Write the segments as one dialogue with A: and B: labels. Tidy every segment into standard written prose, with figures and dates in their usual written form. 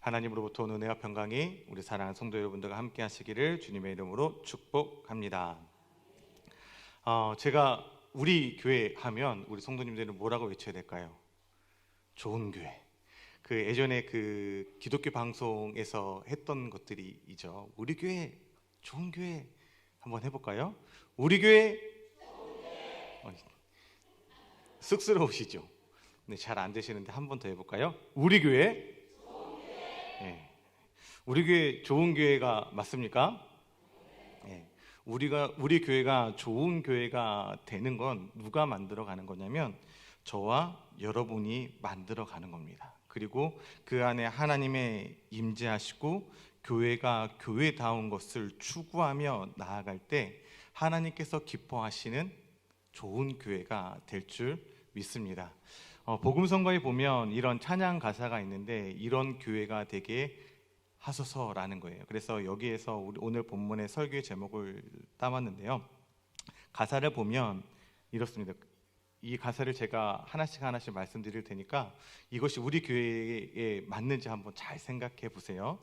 A: 하나님으로부터 온 은혜와 평강이 우리 사랑하는 성도 여러분들과 함께 하시기를 주님의 이름으로 축복합니다. 제가 우리 교회 하면 우리 성도님들은 뭐라고 외쳐야 될까요? 좋은 교회. 예전에 기독교 방송에서 했던 것들이 있죠. 우리 교회 좋은 교회 한번 해볼까요? 우리 교회 쑥스러우시죠? 네, 잘 안 되시는데 한 번 더 해볼까요? 우리 교회 네. 우리 교회 좋은 교회가 맞습니까? 네. 우리 교회가 좋은 교회가 되는 건 누가 만들어 가는 거냐면 저와 여러분이 만들어 가는 겁니다. 그리고 그 안에 하나님의 임재하시고 교회가 교회다운 것을 추구하며 나아갈 때 하나님께서 기뻐하시는 좋은 교회가 될 줄 믿습니다. 복음성가에 보면 이런 찬양 가사가 있는데 이런 교회가 되게 하소서라는 거예요. 그래서 여기에서 오늘 본문의 설교의 제목을 담았는데요. 가사를 보면 이렇습니다. 이 가사를 제가 하나씩 말씀드릴 테니까 이것이 우리 교회에 맞는지 한번 잘 생각해 보세요.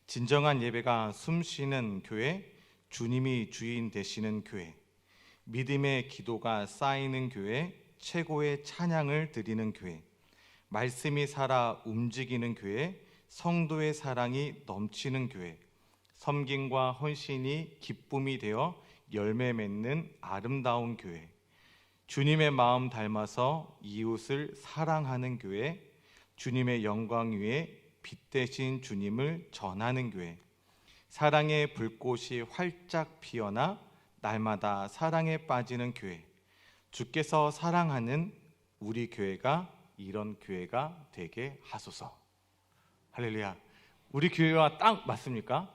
A: 진정한 예배가 숨쉬는 교회, 주님이 주인 되시는 교회, 믿음의 기도가 쌓이는 교회, 최고의 찬양을 드리는 교회, 말씀이 살아 움직이는 교회, 성도의 사랑이 넘치는 교회, 섬김과 헌신이 기쁨이 되어 열매 맺는 아름다운 교회, 주님의 마음 닮아서 이웃을 사랑하는 교회, 주님의 영광 위에 빛 대신 주님을 전하는 교회, 사랑의 불꽃이 활짝 피어나 날마다 사랑에 빠지는 교회, 주께서 사랑하는 우리 교회가 이런 교회가 되게 하소서. 할렐루야. 우리 교회와 딱 맞습니까?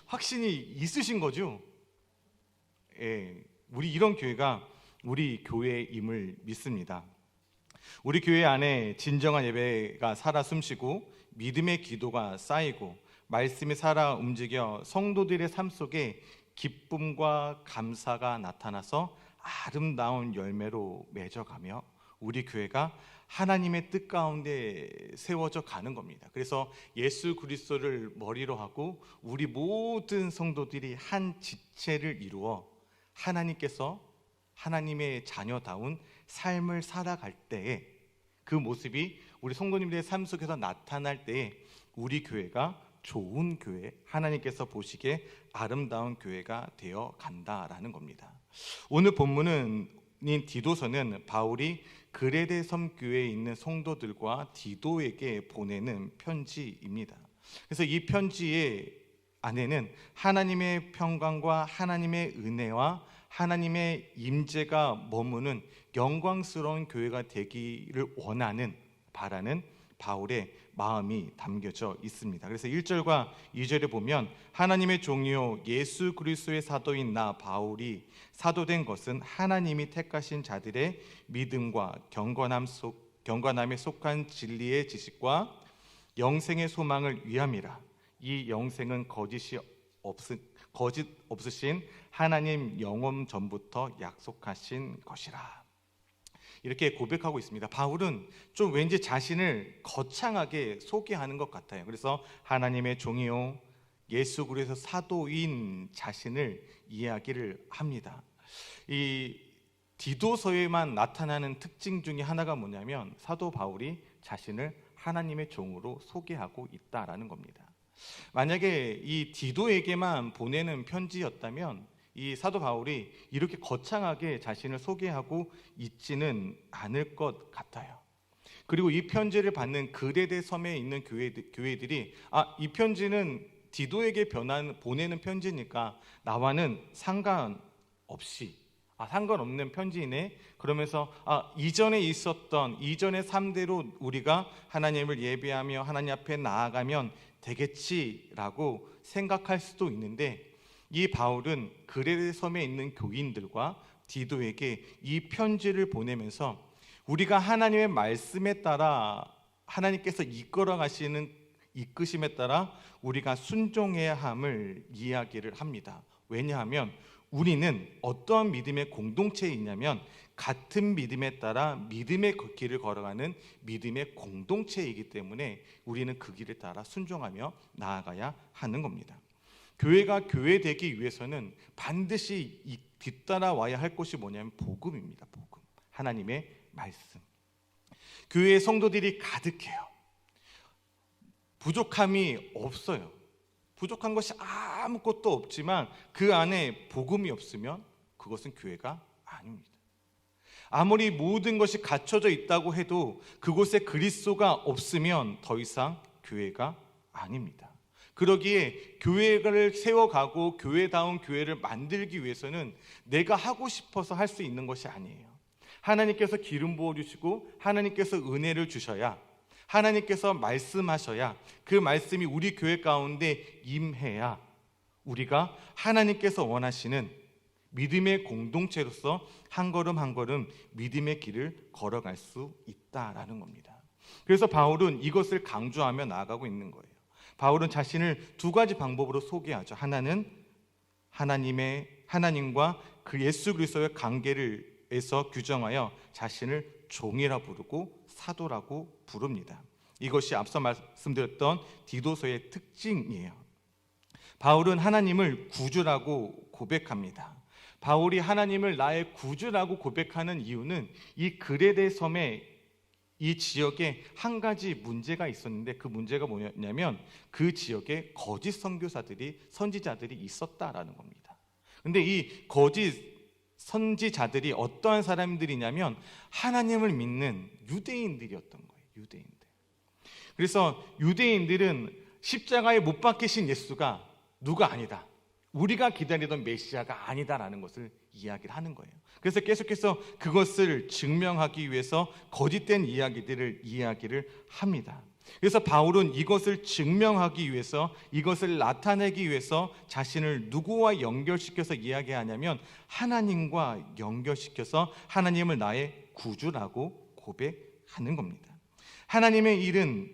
A: 확신이 있으신 거죠? 예, 우리 이런 교회가 우리 교회임을 믿습니다. 우리 교회 안에 진정한 예배가 살아 숨쉬고 믿음의 기도가 쌓이고 말씀이 살아 움직여 성도들의 삶 속에 기쁨과 감사가 나타나서 아름다운 열매로 맺어가며 우리 교회가 하나님의 뜻 가운데 세워져 가는 겁니다. 그래서 예수 그리스도를 머리로 하고 우리 모든 성도들이 한 지체를 이루어 하나님께서 하나님의 자녀다운 삶을 살아갈 때에 그 모습이 우리 성도님들의 삶 속에서 나타날 때에 우리 교회가 좋은 교회, 하나님께서 보시기에 아름다운 교회가 되어 간다라는 겁니다. 오늘 본문은 디도서는 바울이 그레데 섬교회에 있는 성도들과 디도에게 보내는 편지입니다. 그래서 이 편지의 안에는 하나님의 평강과 하나님의 은혜와 하나님의 임재가 머무는 영광스러운 교회가 되기를 바라는 바울의 마음이 담겨져 있습니다. 그래서 1절과 2절에 보면 하나님의 종이요 예수 그리스도의 사도인 나 바울이 사도된 것은 하나님이 택하신 자들의 믿음과 경건함에 속한 진리의 지식과 영생의 소망을 위함이라. 이 영생은 거짓 없으신 하나님 영원 전부터 약속하신 것이라. 이렇게 고백하고 있습니다. 바울은 좀 왠지 자신을 거창하게 소개하는 것 같아요. 그래서 하나님의 종이요 예수 그리스도 사도인 자신을 이야기를 합니다. 이 디도서에만 나타나는 특징 중에 하나가 뭐냐면 사도 바울이 자신을 하나님의 종으로 소개하고 있다라는 겁니다. 만약에 이 디도에게만 보내는 편지였다면 이 사도 바울이 이렇게 거창하게 자신을 소개하고 있지는 않을 것 같아요. 그리고 이 편지를 받는 그레데 섬에 있는 교회들이 이 편지는 디도에게 보내는 편지니까 나와는 상관없는 편지이네. 그러면서 이전의 삶대로 우리가 하나님을 예배하며 하나님 앞에 나아가면 되겠지라고 생각할 수도 있는데 이 바울은 그레데 섬에 있는 교인들과 디도에게 이 편지를 보내면서 우리가 하나님의 말씀에 따라 하나님께서 이끌어 가시는 이끄심에 따라 우리가 순종해야 함을 이야기를 합니다. 왜냐하면 우리는 어떠한 믿음의 공동체에 있냐면 같은 믿음에 따라 믿음의 길을 걸어가는 믿음의 공동체이기 때문에 우리는 그 길을 따라 순종하며 나아가야 하는 겁니다. 교회가 교회되기 위해서는 반드시 뒤따라와야 할 것이 뭐냐면 복음입니다. 복음, 하나님의 말씀. 교회의 성도들이 가득해요. 부족함이 없어요. 부족한 것이 아무것도 없지만 그 안에 복음이 없으면 그것은 교회가 아닙니다. 아무리 모든 것이 갖춰져 있다고 해도 그곳에 그리스도가 없으면 더 이상 교회가 아닙니다. 그러기에 교회를 세워가고 교회다운 교회를 만들기 위해서는 내가 하고 싶어서 할 수 있는 것이 아니에요. 하나님께서 기름 부어주시고 하나님께서 은혜를 주셔야, 하나님께서 말씀하셔야, 그 말씀이 우리 교회 가운데 임해야 우리가 하나님께서 원하시는 믿음의 공동체로서 한 걸음 한 걸음 믿음의 길을 걸어갈 수 있다라는 겁니다. 그래서 바울은 이것을 강조하며 나아가고 있는 거예요. 바울은 자신을 두 가지 방법으로 소개하죠. 하나는 하나님과 그 예수 그리스도의 관계에서 규정하여 자신을 종이라 부르고 사도라고 부릅니다. 이것이 앞서 말씀드렸던 디도서의 특징이에요. 바울은 하나님을 구주라고 고백합니다. 바울이 하나님을 나의 구주라고 고백하는 이유는 이 그레데 섬의 이 지역에 한 가지 문제가 있었는데, 그 문제가 뭐냐면 그 지역에 거짓 선지자들이 있었다라는 겁니다. 근데 이 거짓 선지자들이 어떠한 사람들이냐면 하나님을 믿는 유대인들이었던 거예요. 유대인들. 그래서 유대인들은 십자가에 못 박히신 예수가 누가 아니다, 우리가 기다리던 메시아가 아니다라는 것을 이야기를 하는 거예요. 그래서 계속해서 그것을 증명하기 위해서 거짓된 이야기를 합니다. 그래서 바울은 이것을 증명하기 위해서, 이것을 나타내기 위해서 자신을 누구와 연결시켜서 이야기하냐면 하나님과 연결시켜서 하나님을 나의 구주라고 고백하는 겁니다. 하나님의 일은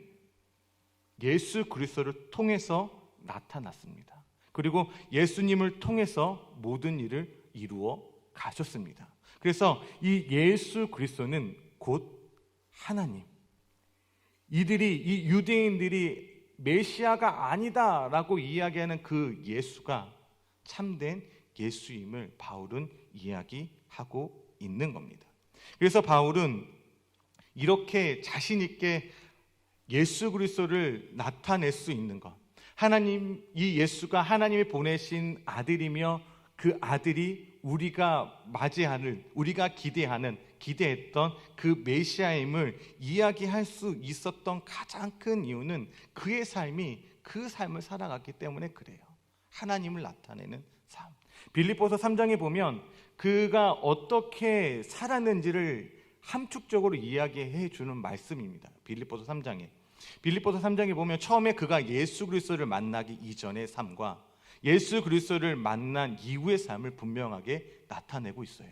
A: 예수 그리스도를 통해서 나타났습니다. 그리고 예수님을 통해서 모든 일을 이루어 가셨습니다. 그래서 이 예수 그리스도는 곧 하나님, 이 유대인들이 메시아가 아니다라고 이야기하는 그 예수가 참된 예수임을 바울은 이야기하고 있는 겁니다. 그래서 바울은 이렇게 자신 있게 예수 그리스도를 나타낼 수 있는 것, 이 예수가 하나님이 보내신 아들이며 그 아들이 우리가 기대했던 그 메시아임을 이야기할 수 있었던 가장 큰 이유는 그의 삶이 그 삶을 살아갔기 때문에 그래요. 하나님을 나타내는 삶. 빌립보서 3장에 보면 그가 어떻게 살았는지를 함축적으로 이야기해 주는 말씀입니다. 빌립보서 3장에 보면 처음에 그가 예수 그리스도를 만나기 이전의 삶과 예수 그리스도를 만난 이후의 삶을 분명하게 나타내고 있어요.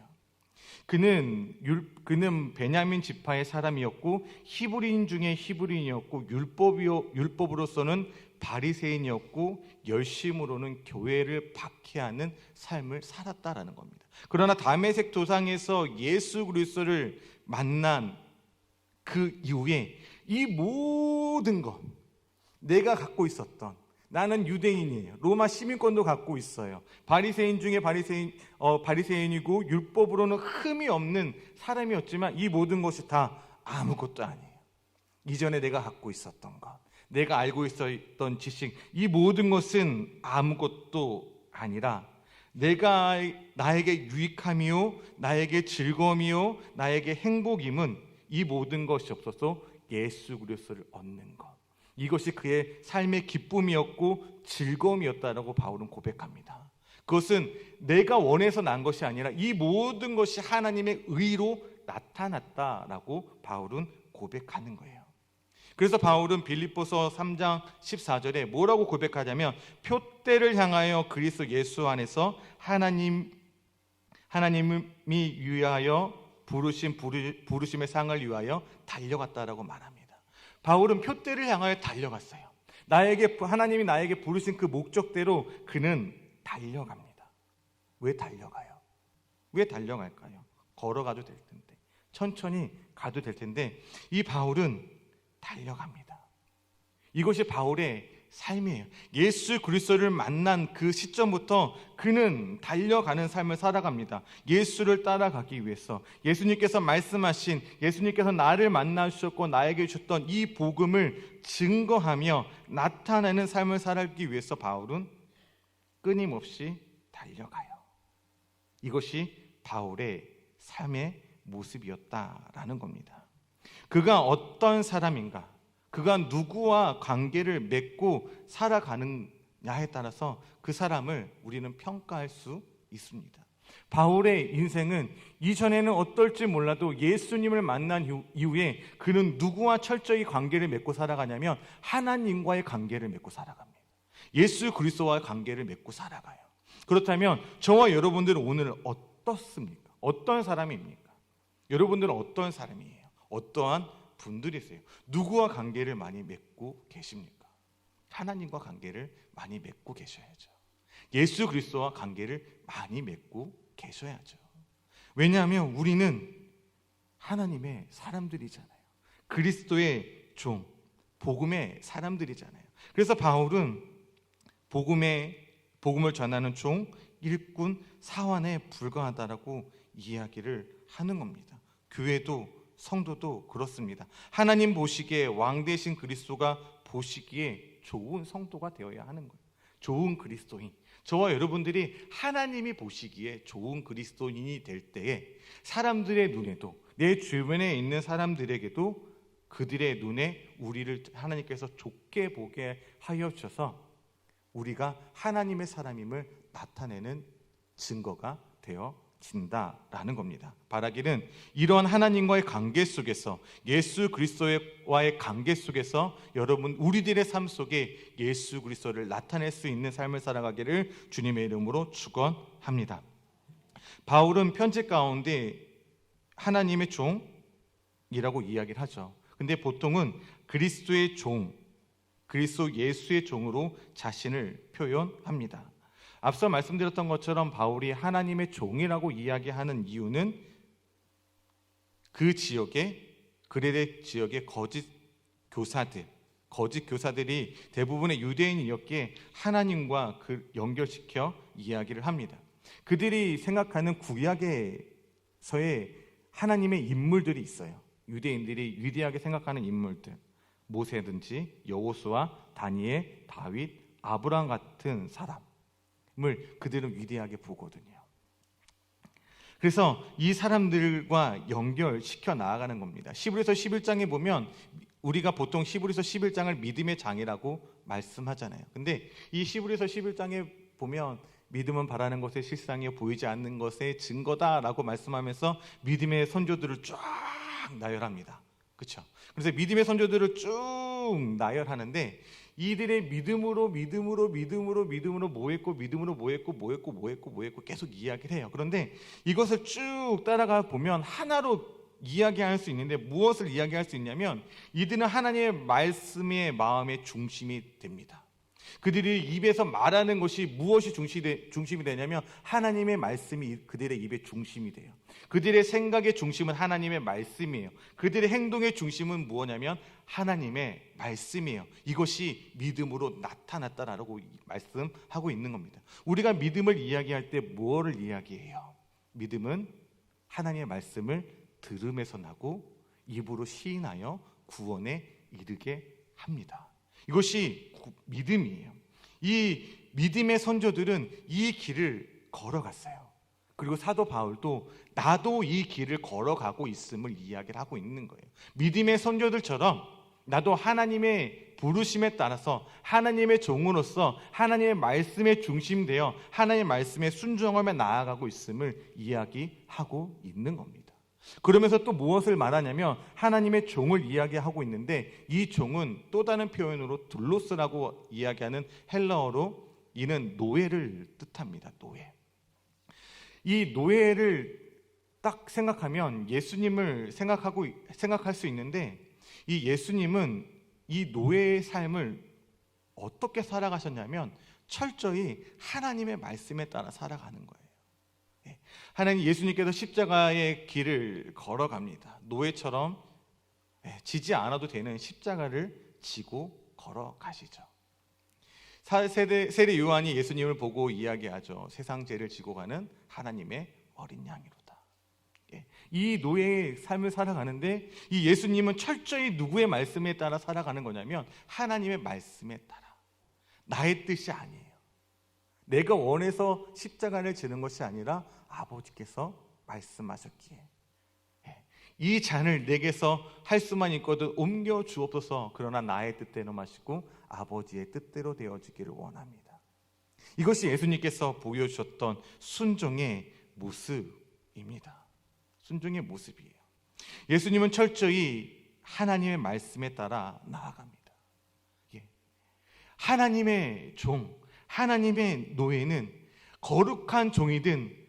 A: 그는 베냐민 지파의 사람이었고 히브리인 중에 히브리인이었고 율법으로서는 바리새인이었고 열심으로는 교회를 박해하는 삶을 살았다라는 겁니다. 그러나 다메섹 도상에서 예수 그리스도를 만난 그 이후에 이 모든 것, 내가 갖고 있었던, 나는 유대인이에요. 로마 시민권도 갖고 있어요. 바리새인 중에 바리새인이고 율법으로는 흠이 없는 사람이었지만 이 모든 것이 다 아무것도 아니에요. 이전에 내가 갖고 있었던 것, 내가 알고 있었던 지식, 이 모든 것은 아무것도 아니라 나에게 유익함이요, 나에게 즐거움이요, 나에게 행복임은 이 모든 것이 없어서 예수 그리스도를 얻는 것, 이것이 그의 삶의 기쁨이었고 즐거움이었다라고 바울은 고백합니다. 그것은 내가 원해서 난 것이 아니라 이 모든 것이 하나님의 의로 나타났다라고 바울은 고백하는 거예요. 그래서 바울은 빌립보서 3장 14절에 뭐라고 고백하냐면 표대를 향하여 그리스도 예수 안에서 하나님이 위하여 부르심의 상을 위하여 달려갔다라고 말합니다. 바울은 표대를 향하여 달려갔어요. 하나님이 나에게 부르신 그 목적대로 그는 달려갑니다. 왜 달려가요? 왜 달려갈까요? 걸어가도 될 텐데, 천천히 가도 될 텐데, 이 바울은 달려갑니다. 이것이 바울의 삶이에요. 예수 그리스도를 만난 그 시점부터 그는 달려가는 삶을 살아갑니다. 예수를 따라가기 위해서, 예수님께서 말씀하신, 예수님께서 나를 만나 주셨고 나에게 주셨던 이 복음을 증거하며 나타내는 삶을 살기 위해서 바울은 끊임없이 달려가요. 이것이 바울의 삶의 모습이었다라는 겁니다. 그가 어떤 사람인가, 그가 누구와 관계를 맺고 살아가느냐에 따라서 그 사람을 우리는 평가할 수 있습니다. 바울의 인생은 이전에는 어떨지 몰라도 예수님을 만난 이후에 그는 누구와 철저히 관계를 맺고 살아가냐면 하나님과의 관계를 맺고 살아갑니다. 예수 그리스도와의 관계를 맺고 살아가요. 그렇다면 저와 여러분들은 오늘 어떻습니까? 어떤 사람입니까? 여러분들은 어떤 사람이에요? 어떠한 분들이세요? 누구와 관계를 많이 맺고 계십니까? 하나님과 관계를 많이 맺고 계셔야죠. 예수 그리스도와 관계를 많이 맺고 계셔야죠. 왜냐하면 우리는 하나님의 사람들이잖아요. 그리스도의 종, 복음의 사람들이잖아요. 그래서 바울은 복음을 전하는 종, 일꾼, 사환에 불과하다라고 이야기를 하는 겁니다. 교회도 성도도 그렇습니다. 하나님 보시기에 왕 되신 그리스도가 보시기에 좋은 성도가 되어야 하는 거예요. 좋은 그리스도인, 저와 여러분들이 하나님이 보시기에 좋은 그리스도인이 될 때에 사람들의 눈에도, 내 주변에 있는 사람들에게도 그들의 눈에 우리를 하나님께서 좋게 보게 하여 주셔서 우리가 하나님의 사람임을 나타내는 증거가 되어진다라는 겁니다. 바라기는 이러한 하나님과의 관계 속에서, 예수 그리스도와의 관계 속에서 여러분 우리들의 삶 속에 예수 그리스도를 나타낼 수 있는 삶을 살아가기를 주님의 이름으로 축원합니다. 바울은 편지 가운데 하나님의 종이라고 이야기를 하죠. 근데 보통은 그리스도의 종, 그리스도 예수의 종으로 자신을 표현합니다. 앞서 말씀드렸던 것처럼 바울이 하나님의 종이라고 이야기하는 이유는 그 지역에, 그레데 지역의 거짓 교사들이 대부분의 유대인이었기에 하나님과 연결시켜 이야기를 합니다. 그들이 생각하는 구약에서의 하나님의 인물들이 있어요. 유대인들이 위대하게 생각하는 인물들, 모세든지 여호수아, 다니엘, 다윗, 아브라함 같은 사람을 그들은 위대하게 보거든요. 그래서 이 사람들과 연결시켜 나아가는 겁니다. 히브리서 11장에 보면 우리가 보통 히브리서 11장을 믿음의 장이라고 말씀하잖아요. 근데 이 히브리서 11장에 보면 믿음은 바라는 것의 실상이요 보이지 않는 것의 증거다라고 말씀하면서 믿음의 선조들을 쫙 나열합니다. 그렇죠? 그래서 믿음의 선조들을 쭉 나열하는데 이들의 믿음으로 뭐했고 계속 이야기를 해요. 그런데 이것을 쭉 따라가 보면 하나로 이야기할 수 있는데 무엇을 이야기할 수 있냐면 이들은 하나님의 말씀의 마음의 중심이 됩니다. 그들이 입에서 말하는 것이 무엇이 중심이 되냐면 하나님의 말씀이 그들의 입의 중심이 돼요. 그들의 생각의 중심은 하나님의 말씀이에요. 그들의 행동의 중심은 무엇냐면 하나님의 말씀이에요. 이것이 믿음으로 나타났다라고 말씀하고 있는 겁니다. 우리가 믿음을 이야기할 때 무엇을 이야기해요? 믿음은 하나님의 말씀을 들음에서 나고 입으로 시인하여 구원에 이르게 합니다. 이것이 믿음이에요. 이 믿음의 선조들은 이 길을 걸어갔어요. 그리고 사도 바울도 나도 이 길을 걸어가고 있음을 이야기를 하고 있는 거예요. 믿음의 선조들처럼 나도 하나님의 부르심에 따라서 하나님의 종으로서 하나님의 말씀에 중심되어 하나님의 말씀에 순종하며 나아가고 있음을 이야기하고 있는 겁니다. 그러면서 또 무엇을 말하냐면 하나님의 종을 이야기하고 있는데 이 종은 또 다른 표현으로 둘로스라고 이야기하는 헬라어로 이는 노예를 뜻합니다. 노예. 이 노예를 딱 생각하면 예수님을 생각할 수 있는데 이 예수님은 이 노예의 삶을 어떻게 살아가셨냐면 철저히 하나님의 말씀에 따라 살아가는 거예요. 하나님 예수님께서 십자가의 길을 걸어갑니다. 노예처럼 지지 않아도 되는 십자가를 지고 걸어가시죠. 세례 요한이 예수님을 보고 이야기하죠. 세상 죄를 지고 가는 하나님의 어린 양이로다. 이 노예의 삶을 살아가는데 이 예수님은 철저히 누구의 말씀에 따라 살아가는 거냐면 하나님의 말씀에 따라. 나의 뜻이 아니에요. 내가 원해서 십자가를 지는 것이 아니라 아버지께서 말씀하셨기에 이 잔을 내게서 할 수만 있거든 옮겨 주옵소서. 그러나 나의 뜻대로 마시고 아버지의 뜻대로 되어지기를 원합니다. 이것이 예수님께서 보여주셨던 순종의 모습입니다. 순종의 모습이에요. 예수님은 철저히 하나님의 말씀에 따라 나아갑니다. 하나님의 종, 하나님의 노예는 거룩한 종이든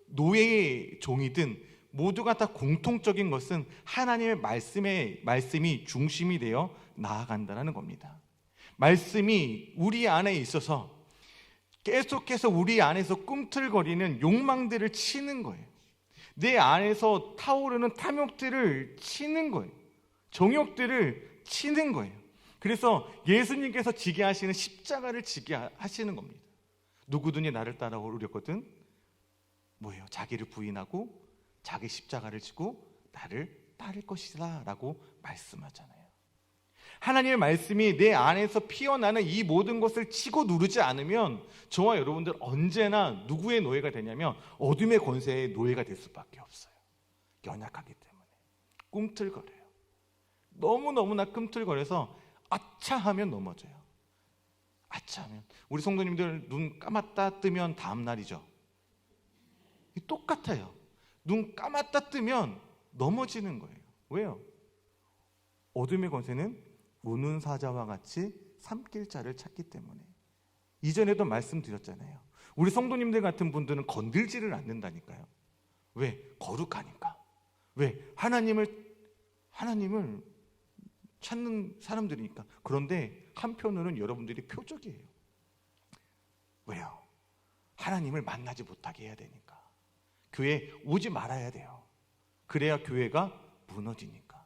A: 노예의 종이든 모두가 다 공통적인 것은 하나님의 말씀이 중심이 되어 나아간다는 겁니다. 말씀이 우리 안에 있어서 계속해서 우리 안에서 꿈틀거리는 욕망들을 치는 거예요. 내 안에서 타오르는 탐욕들을 치는 거예요. 정욕들을 치는 거예요. 그래서 예수님께서 지게 하시는 십자가를 지게 하시는 겁니다. 누구든지 나를 따라오려거든 뭐예요? 자기를 부인하고 자기 십자가를 지고 나를 따를 것이다 라고 말씀하잖아요. 하나님의 말씀이 내 안에서 피어나는 이 모든 것을 치고 누르지 않으면 저와 여러분들 언제나 누구의 노예가 되냐면 어둠의 권세의 노예가 될 수밖에 없어요. 연약하기 때문에 꿈틀거려요. 너무너무나 꿈틀거려서 아차 하면 넘어져요. 아차 하면 우리 성도님들 눈 감았다 뜨면 다음 날이죠. 똑같아요. 눈 감았다 뜨면 넘어지는 거예요. 왜요? 어둠의 권세는 우는 사자와 같이 삼킬 자를 찾기 때문에. 이전에도 말씀드렸잖아요. 우리 성도님들 같은 분들은 건들지를 않는다니까요. 왜? 거룩하니까. 왜? 하나님을 찾는 사람들이니까. 그런데 한편으로는 여러분들이 표적이에요. 왜요? 하나님을 만나지 못하게 해야 되니까. 교회 오지 말아야 돼요. 그래야 교회가 무너지니까.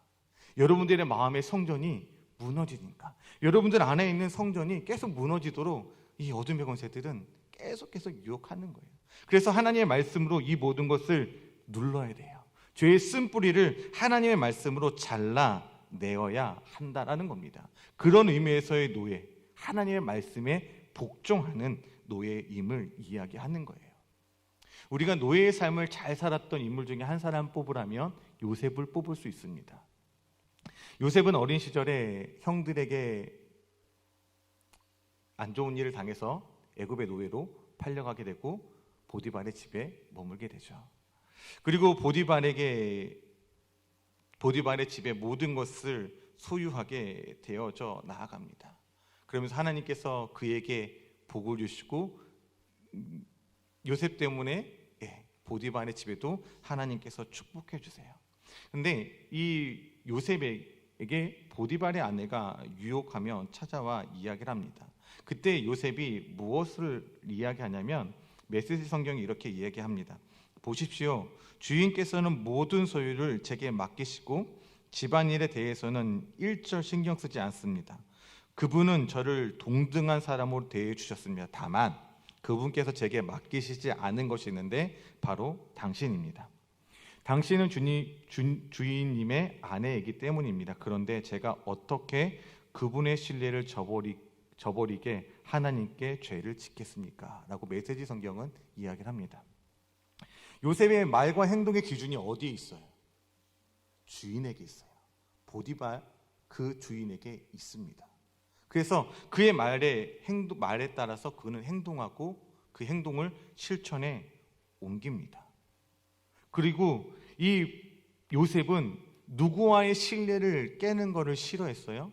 A: 여러분들의 마음의 성전이 무너지니까. 여러분들 안에 있는 성전이 계속 무너지도록 이 어둠의 권세들은 계속해서 유혹하는 거예요. 그래서 하나님의 말씀으로 이 모든 것을 눌러야 돼요. 죄의 쓴뿌리를 하나님의 말씀으로 잘라내어야 한다라는 겁니다. 그런 의미에서의 노예, 하나님의 말씀에 복종하는 노예임을 이야기하는 거예요. 우리가 노예의 삶을 잘 살았던 인물 중에 한 사람 뽑으라면 요셉을 뽑을 수 있습니다. 요셉은 어린 시절에 형들에게 안 좋은 일을 당해서 애굽의 노예로 팔려가게 되고 보디발의 집에 머물게 되죠. 그리고 보디발의 집에 모든 것을 소유하게 되어져 나아갑니다. 그러면서 하나님께서 그에게 복을 주시고 요셉 때문에 보디발의 집에도 하나님께서 축복해 주세요. 근데 이 요셉에게 보디발의 아내가 유혹하며 찾아와 이야기를 합니다. 그때 요셉이 무엇을 이야기하냐면 메시지 성경이 이렇게 이야기합니다. 보십시오. 주인께서는 모든 소유를 제게 맡기시고 집안일에 대해서는 일절 신경 쓰지 않습니다. 그분은 저를 동등한 사람으로 대해 주셨습니다. 다만 그분께서 제게 맡기시지 않은 것이 있는데 바로 당신입니다. 당신은 주인님의 아내이기 때문입니다. 그런데 제가 어떻게 그분의 신뢰를 저버리게 하나님께 죄를 짓겠습니까? 라고 메시지 성경은 이야기를 합니다. 요셉의 말과 행동의 기준이 어디에 있어요? 주인에게 있어요. 보디발 그 주인에게 있습니다. 그래서 그의 말에 따라서 그는 행동하고 그 행동을 실천에 옮깁니다. 그리고 이 요셉은 누구와의 신뢰를 깨는 것을 싫어했어요?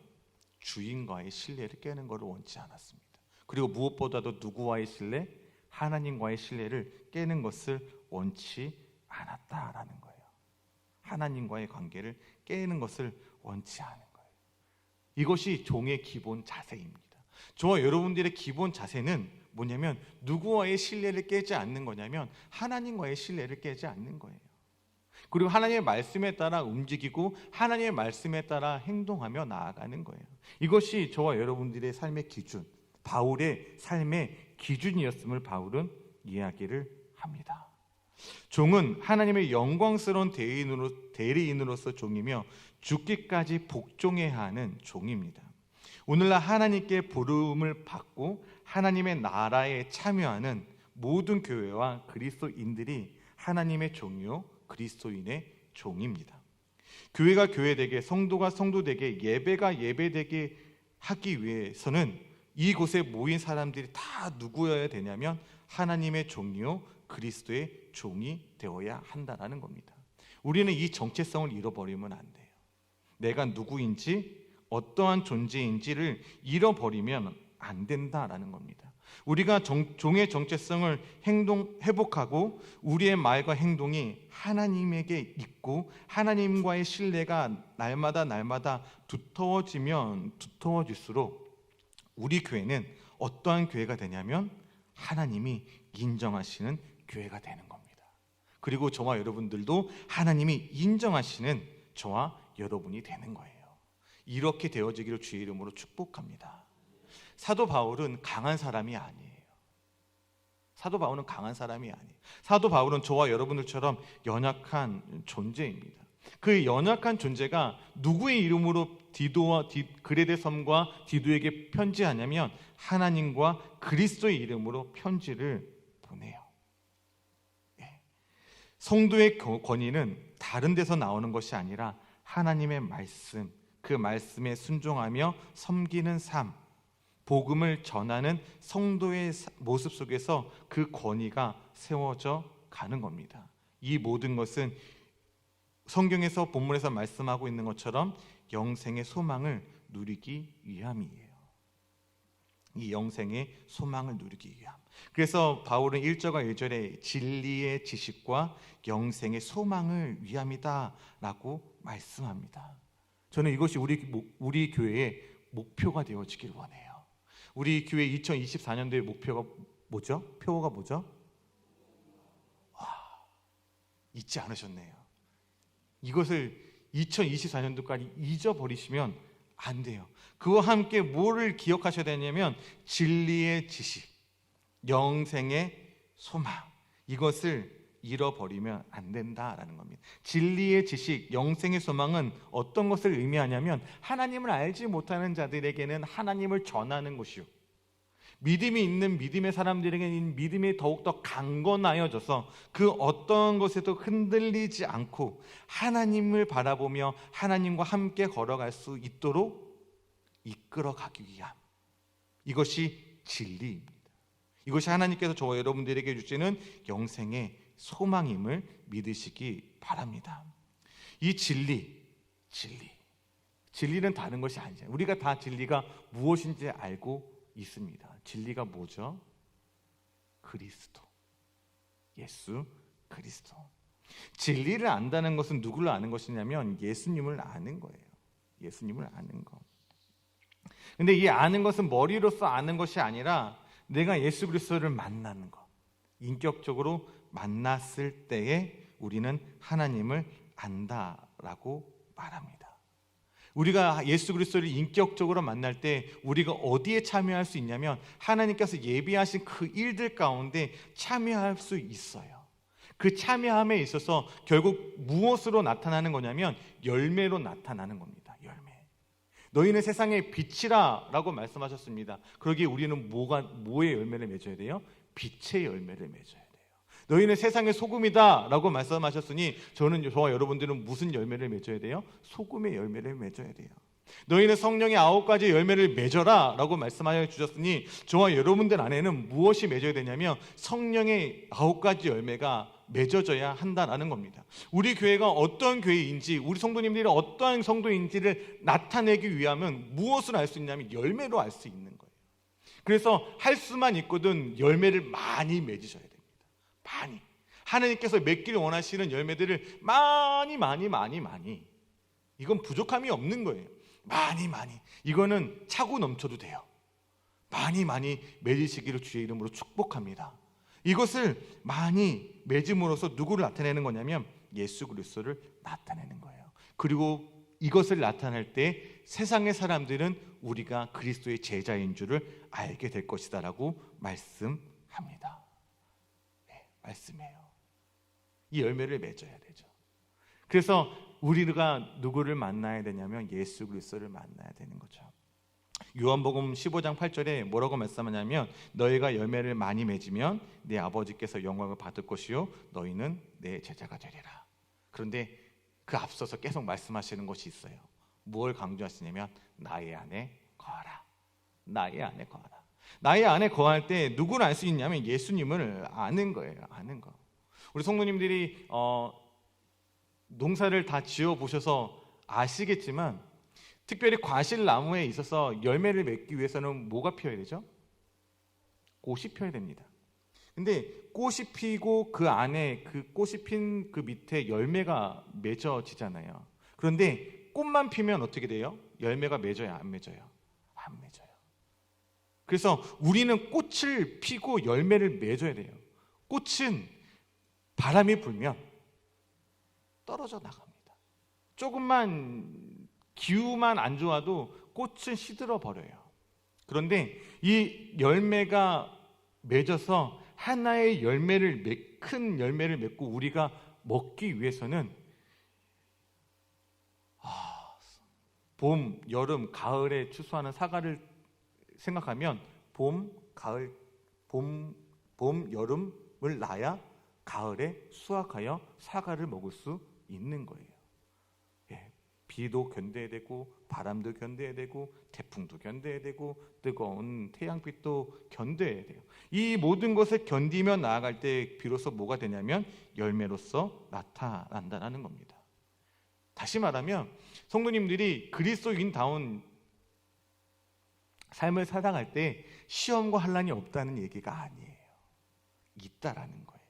A: 주인과의 신뢰를 깨는 것을 원치 않았습니다. 그리고 무엇보다도 누구와의 신뢰? 하나님과의 신뢰를 깨는 것을 원치 않았다라는 거예요. 하나님과의 관계를 깨는 것을 원치 않은 거예요. 이것이 종의 기본 자세입니다. 저와 여러분들의 기본 자세는 뭐냐면 누구와의 신뢰를 깨지 않는 거냐면 하나님과의 신뢰를 깨지 않는 거예요. 그리고 하나님의 말씀에 따라 움직이고 하나님의 말씀에 따라 행동하며 나아가는 거예요. 이것이 저와 여러분들의 삶의 기준, 바울의 삶의 기준이었음을 바울은 이야기를 합니다. 종은 하나님의 영광스러운 대리인으로서 종이며 죽기까지 복종해야 하는 종입니다. 오늘날 하나님께 부름을 받고 하나님의 나라에 참여하는 모든 교회와 그리스도인들이 하나님의 종이요 그리스도인의 종입니다. 교회가 교회되게, 성도가 성도되게, 예배가 예배되게 하기 위해서는 이곳에 모인 사람들이 다 누구여야 되냐면 하나님의 종이요 그리스도의 종이 되어야 한다는 겁니다. 우리는 이 정체성을 잃어버리면 안 돼요. 내가 누구인지 어떠한 존재인지를 잃어버리면 안 된다라는 겁니다. 우리가 종의 정체성을 회복하고 우리의 말과 행동이 하나님에게 있고 하나님과의 신뢰가 날마다 두터워지면 두터워질수록 우리 교회는 어떠한 교회가 되냐면 하나님이 인정하시는 교회가 되는 겁니다. 그리고 저와 여러분들도 하나님이 인정하시는 저와 여러분이 되는 거예요. 이렇게 되어지기를 주의 이름으로 축복합니다. 사도 바울은 강한 사람이 아니에요. 사도 바울은 강한 사람이 아니에요. 사도 바울은 저와 여러분들처럼 연약한 존재입니다. 그 연약한 존재가 누구의 이름으로 그레데 섬과 디도에게 편지하냐면 하나님과 그리스도의 이름으로 편지를 보내요. 성도의 권위는 다른 데서 나오는 것이 아니라 하나님의 말씀, 그 말씀에 순종하며 섬기는 삶, 복음을 전하는 성도의 모습 속에서 그 권위가 세워져 가는 겁니다. 이 모든 것은 성경에서 본문에서 말씀하고 있는 것처럼 영생의 소망을 누리기 위함이에요. 이 영생의 소망을 누리기 위함. 그래서 바울은 1절과 1절에 진리의 지식과 영생의 소망을 위함이다 라고 말씀합니다. 저는 이것이 우리 교회의 목표가 되어지길 원해요. 우리 교회 2024년도의 목표가 뭐죠? 표어가 뭐죠? 잊지 않으셨네요. 이것을 2024년도까지 잊어버리시면 안 돼요. 그와 함께 뭐를 기억하셔야 되냐면 진리의 지식, 영생의 소망, 이것을 잃어버리면 안 된다라는 겁니다. 진리의 지식, 영생의 소망은 어떤 것을 의미하냐면 하나님을 알지 못하는 자들에게는 하나님을 전하는 것이요, 믿음이 있는 믿음의 사람들에게는 믿음이 더욱더 강건하여져서 그 어떤 것에도 흔들리지 않고 하나님을 바라보며 하나님과 함께 걸어갈 수 있도록 이끌어가기 위함, 이것이 진리입니다. 이것이 하나님께서 저와 여러분들에게 주시는 영생의 소망임을 믿으시기 바랍니다. 이 진리는 다른 것이 아니죠. 우리가 다 진리가 무엇인지 알고 있습니다. 진리가 뭐죠? 그리스도, 예수 그리스도. 진리를 안다는 것은 누구를 아는 것이냐면 예수님을 아는 거예요. 예수님을 아는 것. 근데 이 아는 것은 머리로서 아는 것이 아니라 내가 예수 그리스도를 만나는 것, 인격적으로 만났을 때에 우리는 하나님을 안다라고 말합니다. 우리가 예수 그리스도를 인격적으로 만날 때 우리가 어디에 참여할 수 있냐면 하나님께서 예비하신 그 일들 가운데 참여할 수 있어요. 그 참여함에 있어서 결국 무엇으로 나타나는 거냐면 열매로 나타나는 겁니다. 열매. 너희는 세상의 빛이라 라고 말씀하셨습니다. 그러기에 우리는 뭐의 열매를 맺어야 돼요? 빛의 열매를 맺어야 돼요. 너희는 세상의 소금이다 라고 말씀하셨으니 저와 여러분들은 무슨 열매를 맺어야 돼요? 소금의 열매를 맺어야 돼요. 너희는 성령의 9가지 열매를 맺어라 라고 말씀하여 주셨으니 저와 여러분들 안에는 무엇이 맺어야 되냐면 성령의 9가지 열매가 맺어져야 한다라는 겁니다. 우리 교회가 어떤 교회인지, 우리 성도님들이 어떠한 성도인지를 나타내기 위하면 무엇을 알 수 있냐면 열매로 알 수 있는 거예요. 그래서 할 수만 있거든 열매를 많이 맺으셔야 됩니다. 많이. 하나님께서 맺기를 원하시는 열매들을 많이 이건 부족함이 없는 거예요. 많이 이거는 차고 넘쳐도 돼요. 많이 맺으시기를 주의 이름으로 축복합니다. 이것을 많이 맺음으로써 누구를 나타내는 거냐면 예수 그리스도를 나타내는 거예요. 그리고 이것을 나타낼 때 세상의 사람들은 우리가 그리스도의 제자인 줄을 알게 될 것이다 라고 말씀합니다. 네, 말씀해요. 이 열매를 맺어야 되죠. 그래서 우리가 누구를 만나야 되냐면 예수 그리스도를 만나야 되는 거죠. 요한복음 15장 8절에 뭐라고 말씀하냐면 너희가 열매를 많이 맺으면 내 아버지께서 영광을 받을 것이요 너희는 내 제자가 되리라. 그런데 그 앞서서 계속 말씀하시는 것이 있어요. 무엇을 강조하시냐면 나의 안에 거하라. 나의 안에 거하라. 나의 안에 거할 때 누구를 알 수 있냐면 예수님을 아는 거예요. 아는 거. 우리 성도님들이 농사를 다 지어 보셔서 아시겠지만 특별히 과실나무에 있어서 열매를 맺기 위해서는 뭐가 피어야 되죠? 꽃이 피어야 됩니다. 근데 꽃이 피고 그 안에 그 꽃이 핀 그 밑에 열매가 맺어지잖아요. 그런데 꽃만 피면 어떻게 돼요? 열매가 맺어요? 안 맺어요? 안 맺어요. 그래서 우리는 꽃을 피고 열매를 맺어야 돼요. 꽃은 바람이 불면 떨어져 나갑니다. 조금만 기후만 안 좋아도 꽃은 시들어 버려요. 그런데 이 열매가 맺어서 하나의 큰 열매를 맺고 우리가 먹기 위해서는 봄, 여름, 가을에 추수하는 사과를 생각하면 봄, 여름을 나야 가을에 수확하여 사과를 먹을 수 있는 거예요. 비도 견뎌야 되고 바람도 견뎌야 되고 태풍도 견뎌야 되고 뜨거운 태양빛도 견뎌야 돼요. 이 모든 것을 견디며 나아갈 때 비로소 뭐가 되냐면 열매로서 나타난다는 겁니다. 다시 말하면 성도님들이 그리스도인다운 삶을 살아갈 때 시험과 환난이 없다는 얘기가 아니에요. 있다라는 거예요.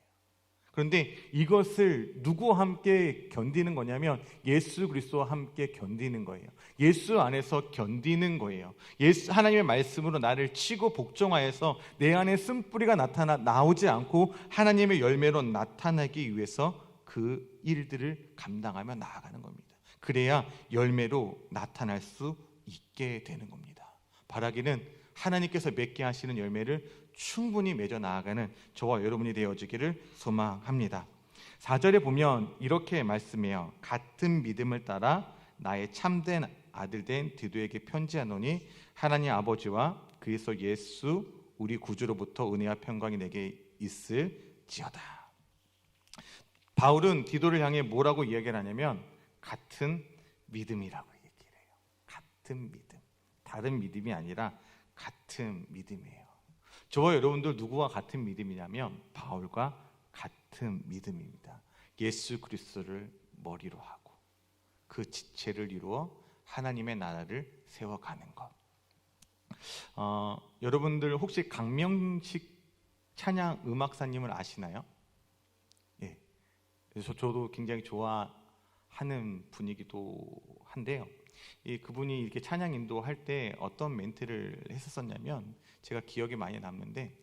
A: 그런데 이것을 누구와 함께 견디는 거냐면 예수 그리스도와 함께 견디는 거예요. 예수 안에서 견디는 거예요. 하나님의 말씀으로 나를 치고 복종하여서 내 안에 쓴뿌리가 나오지 않고 하나님의 열매로 나타나기 위해서 그 일들을 감당하며 나아가는 겁니다. 그래야 열매로 나타날 수 있게 되는 겁니다. 바라기는 하나님께서 맺게 하시는 열매를 충분히 맺어 나아가는 저와 여러분이 되어지기를 소망합니다. 4절에 보면 이렇게 말씀해요. 같은 믿음을 따라 나의 참된 아들 된 디도에게 편지하노니 하나님 아버지와 그리스도 예수 우리 구주로부터 은혜와 평강이 내게 있을지어다. 바울은 디도를 향해 뭐라고 이야기를 하냐면 같은 믿음이라고 얘기를 해요. 같은 믿음. 다른 믿음이 아니라 같은 믿음이에요. 저와 여러분들 누구와 같은 믿음이냐면 바울과 같은 믿음입니다. 예수 그리스도를 머리로 하고 그 지체를 이루어 하나님의 나라를 세워가는 것. 여러분들 혹시 강명식 찬양 음악사님을 아시나요? 예. 그래서 저도 굉장히 좋아하는 분이기도 한데요. 그분이 이렇게 찬양 인도할 때 어떤 멘트를 했었냐면 제가 기억에 많이 남는데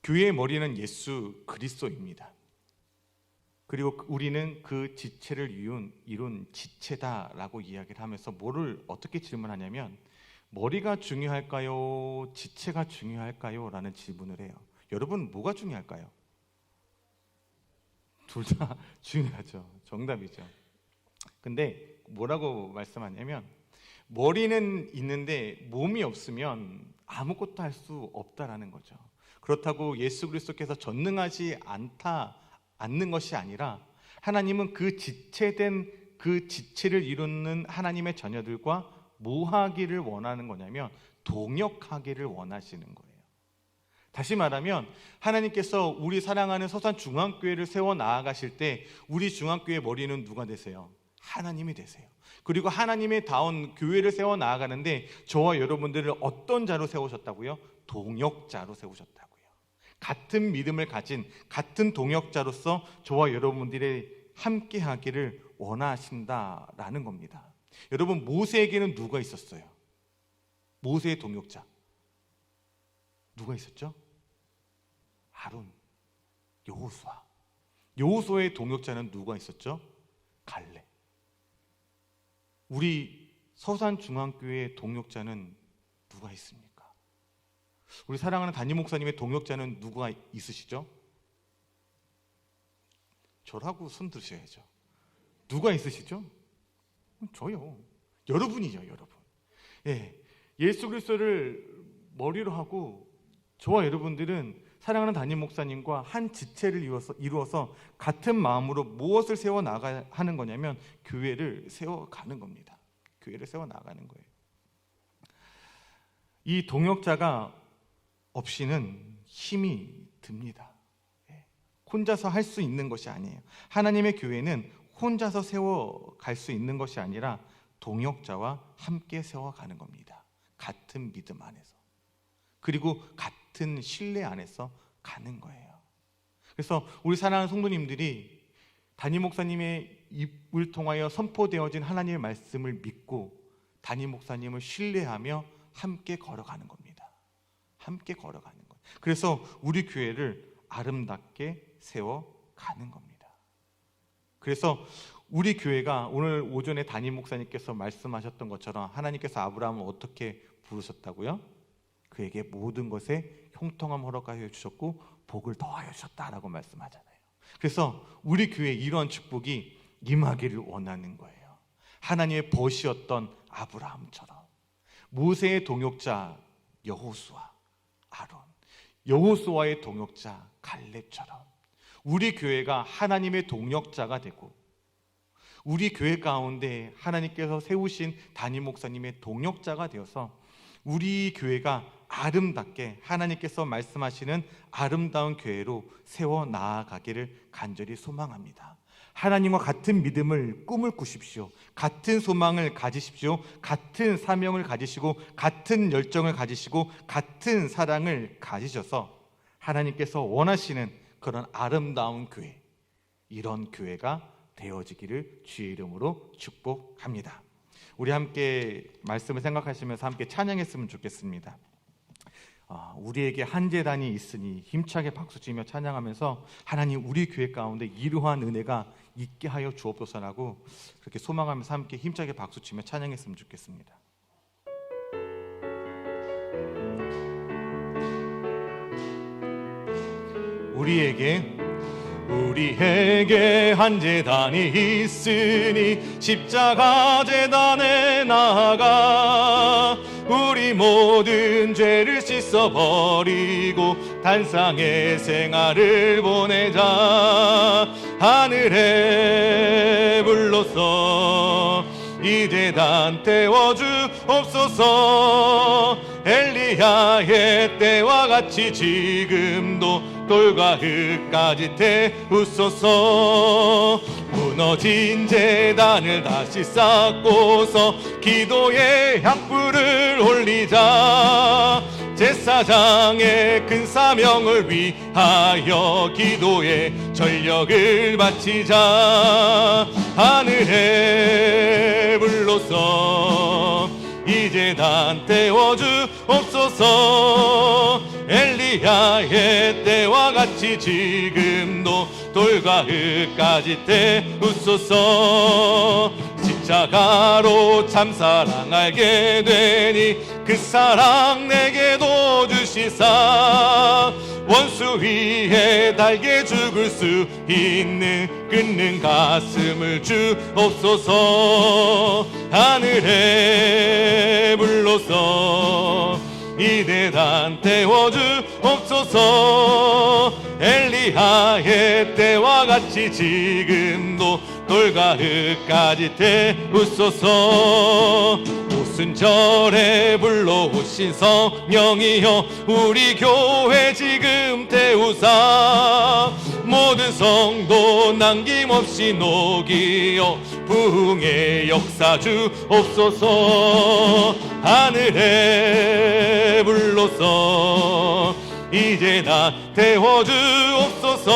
A: 교회의 머리는 예수 그리스도입니다. 그리고 우리는 그 지체를 이룬 지체다라고 이야기를 하면서 뭐를 어떻게 질문하냐면 머리가 중요할까요? 지체가 중요할까요? 라는 질문을 해요. 여러분 뭐가 중요할까요? 둘 다 중요하죠. 정답이죠. 근데 뭐라고 말씀하냐면 머리는 있는데 몸이 없으면 아무것도 할 수 없다라는 거죠. 그렇다고 예수 그리스도께서 전능하지 않는 것이 아니라 하나님은 그 지체된 그 지체를 이루는 하나님의 자녀들과 뭐 하기를 원하는 거냐면 동역하기를 원하시는 거예요. 다시 말하면 하나님께서 우리 사랑하는 서산중앙교회를 세워 나아가실 때 우리 중앙교회 머리는 누가 되세요? 하나님이 되세요. 그리고 하나님의 다운 교회를 세워 나아가는데 저와 여러분들을 어떤 자로 세우셨다고요? 동역자로 세우셨다고요. 같은 믿음을 가진 같은 동역자로서 저와 여러분들이 함께 하기를 원하신다라는 겁니다. 여러분 모세에게는 누가 있었어요? 모세의 동역자 누가 있었죠? 아론, 여호수아. 여호수아의 동역자는 누가 있었죠? 갈렙. 우리 서산중앙교회의 동역자는 누가 있습니까? 우리 사랑하는 담임 목사님의 동역자는 누가 있으시죠? 저라고 손 드셔야죠. 누가 있으시죠? 저요. 여러분이죠, 여러분. 예, 예수 그리스도를 머리로 하고 저와 여러분들은 사랑하는 담임 목사님과 한 지체를 이루어서 같은 마음으로 무엇을 세워 나가야 하는 거냐면 교회를 세워가는 겁니다. 교회를 세워 나가는 거예요. 이 동역자가 없이는 힘이 듭니다. 혼자서 할 수 있는 것이 아니에요. 하나님의 교회는 혼자서 세워갈 수 있는 것이 아니라 동역자와 함께 세워가는 겁니다. 같은 믿음 안에서, 그리고 같은 신뢰 안에서 가는 거예요. 그래서 우리 사랑하는 성도님들이 담임 목사님의 입을 통하여 선포되어진 하나님의 말씀을 믿고 담임 목사님을 신뢰하며 함께 걸어가는 겁니다. 함께 걸어가는 거예요. 그래서 우리 교회를 아름답게 세워가는 겁니다. 그래서 우리 교회가 오늘 오전에 담임 목사님께서 말씀하셨던 것처럼 하나님께서 아브라함을 어떻게 부르셨다고요? 그에게 모든 것에 형통함 허락하여 주셨고 복을 더하여 주셨다라고 말씀하잖아요. 그래서 우리 교회에 이러한 축복이 임하기를 원하는 거예요. 하나님의 벗이었던 아브라함처럼, 모세의 동역자 여호수아, 아론, 여호수아의 동역자 갈렙처럼 우리 교회가 하나님의 동역자가 되고 우리 교회 가운데 하나님께서 세우신 담임 목사님의 동역자가 되어서 우리 교회가 아름답게 하나님께서 말씀하시는 아름다운 교회로 세워 나아가기를 간절히 소망합니다. 하나님과 같은 믿음을 꿈을 꾸십시오. 같은 소망을 가지십시오. 같은 사명을 가지시고 같은 열정을 가지시고 같은 사랑을 가지셔서 하나님께서 원하시는 그런 아름다운 교회, 이런 교회가 되어지기를 주의 이름으로 축복합니다. 우리 함께 말씀을 생각하시면서 함께 찬양했으면 좋겠습니다. 우리에게 한 제단이 있으니 힘차게 박수치며 찬양하면서 하나님 우리 교회 가운데 이러한 은혜가 있게 하여 주옵소서라고 그렇게 소망하면서 함께 힘차게 박수치며 찬양했으면 좋겠습니다. 우리에게 한 제단이 있으니 십자가 제단에 나아가 우리 모든 죄를 씻어버리고 단상의 생활을 보내자. 하늘의 불로서 이 제단 태워주옵소서. 엘리야의 때와 같이 지금도 돌과 흙까지 태우소서. 무너진 제단을 다시 쌓고서 기도의 향불을 올리자. 제사장의 큰 사명을 위하여 기도의 전력을 바치자. 하늘의 불로서 이 제단 태워주옵소서. 엘리야의 때와 같이 지금도 돌과 흙까지 태우소서. 십자가로 참사랑 알게 되니 그 사랑 내게도 주시사. 원수 위에 달게 죽을 수 있는 끊는 가슴을 주옵소서. 하늘의 불로서 이 제단 태워주옵소서. 엘리야의 때와 같이 지금도 돌과 흙까지 태우소서. 오순절에 불러오신 성령이여 우리 교회 지금 태우사. 모든 성도 남김없이 녹이어 부흥의 역사 주옵소서. 하늘의 불로서 이 제단 태워주옵소서.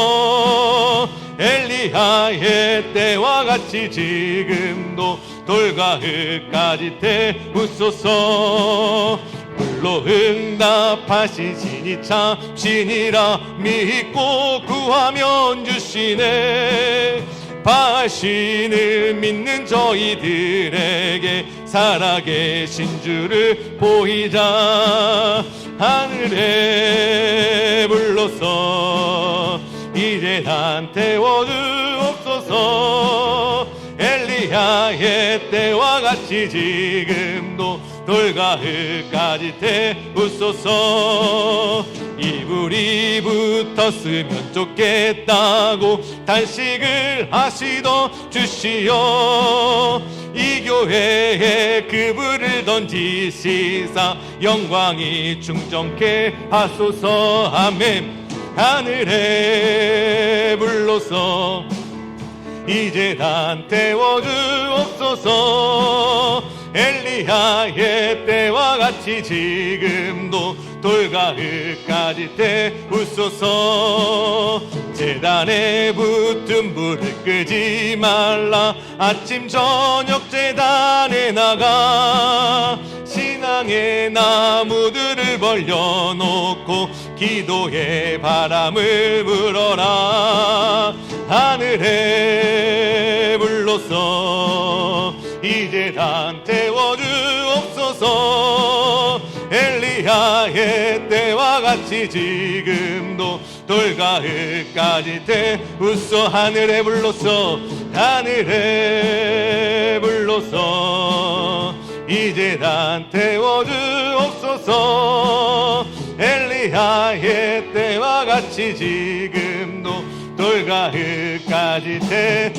A: 엘리야의 때와 같이 지금도 돌과 흙까지 태우소서. 불로 응답하시니 참 신이라 믿고 구하면 주시네. 바신을 믿는 저희들에게 살아계신 주를 보이자. 하늘에 불러서 이제 난 태워주옵소서. 엘리야의 때와 같이 지금도 돌과 흙까지 태우소서. 이불이 붙었으면 좋겠다고 단식을 하시던 주시여, 이 교회에 그불을 던지시사 영광이 충정케 하소서. 아멘. 하늘에 불러서 이제 난 태워주옵소서. 엘리야의 때와 같이 지금도 돌과 흙까지 태우소서. 제단에 붙은 불을 끄지 말라. 아침 저녁 제단에 나가 신앙의 나무들을 벌려놓고 기도의 바람을 불어라. 하늘에 불러서 이제 난 태워주옵소서. 엘리야의 때와 같이 지금도 돌과 흙까지 태우소. 하늘에 불러서 하늘에 불러서 이제 난 태워주옵소서. 엘리야의 때와 같이 지금도 돌과 흙까지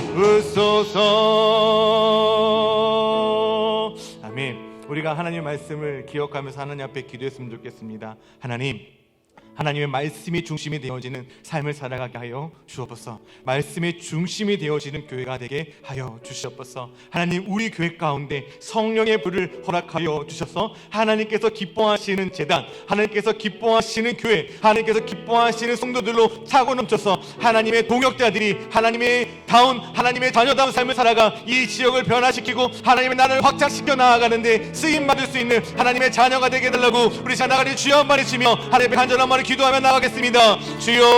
A: 태우소서. 아멘. 우리가 하나님의 말씀을 기억하면서 하나님 앞에 기도했으면 좋겠습니다. 하나님, 하나님의 말씀이 중심이 되어지는 삶을 살아가게 하여 주옵소서. 말씀의 중심이 되어지는 교회가 되게 하여 주시옵소서. 하나님, 우리 교회 가운데 성령의 불을 허락하여 주셔서 하나님께서 기뻐하시는 제단, 하나님께서 기뻐하시는 교회, 하나님께서 기뻐하시는 성도들로 차고 넘쳐서 하나님의 동역자들이 하나님의 다운, 하나님의 자녀다운 삶을 살아가 이 지역을 변화시키고 하나님의 나라를 확장시켜 나아가는데 쓰임받을 수 있는 하나님의 자녀가 되게 해달라고 우리 자나가리 주여 한번 외치며 하나님의 간절한 말을 기도하며 나가겠습니다. 주여.